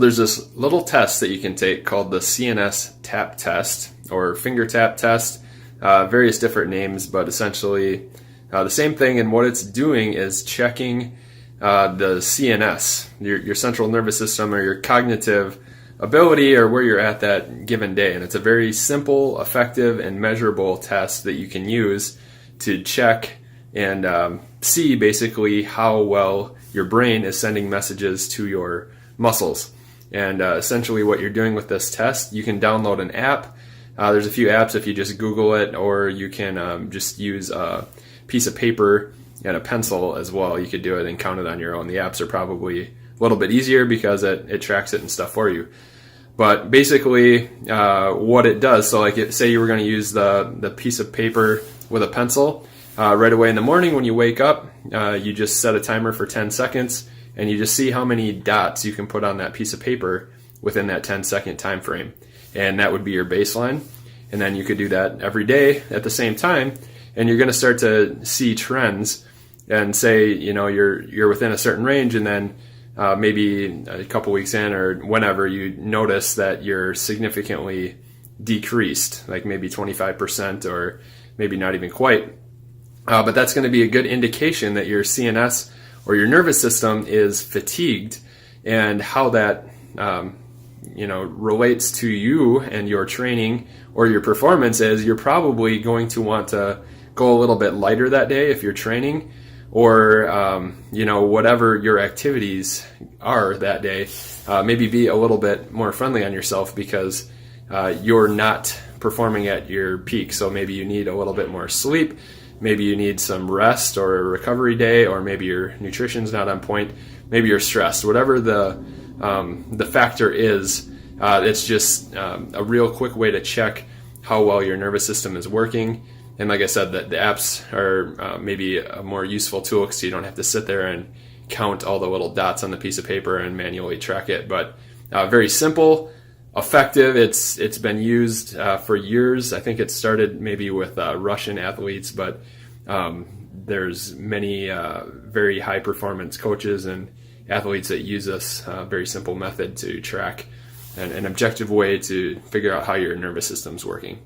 there's this little test that you can take called the CNS Tap Test or finger tap test, various different names, but essentially the same thing. And what it's doing is checking the CNS, your central nervous system, or your cognitive ability, or where you're at that given day. And it's a very simple, effective, and measurable test that you can use to check and see basically how well your brain is sending messages to your muscles. And essentially what you're doing with this test, you can download an app. There's a few apps if you just Google it, or you can just use a piece of paper and a pencil as well. You could do it and count it on your own. The apps are probably a little bit easier because it tracks it and stuff for you. But basically what it does, so like say you were going to use the piece of paper with a pencil, right away in the morning when you wake up, you just set a timer for 10 seconds and you just see how many dots you can put on that piece of paper within that 10-second time frame. And that would be your baseline. And then you could do that every day at the same time, and you're going to start to see trends and say, you're within a certain range, and then maybe a couple weeks in or whenever you notice that you're significantly decreased, like maybe 25% or maybe not even quite. But that's going to be a good indication that your CNS or your nervous system is fatigued, and how that relates to you and your training or your performance is you're probably going to want to go a little bit lighter that day if you're training, or whatever your activities are that day, maybe be a little bit more friendly on yourself because you're not performing at your peak. So maybe you need a little bit more sleep, maybe you need some rest or a recovery day, or maybe your nutrition's not on point, maybe you're stressed. Whatever the factor is, it's just a real quick way to check how well your nervous system is working. And like I said, the apps are maybe a more useful tool because you don't have to sit there and count all the little dots on the piece of paper and manually track it. But very simple, effective. It's been used for years. I think it started maybe with Russian athletes, but there's many very high performance coaches and athletes that use this very simple method to track an objective way to figure out how your nervous system's working.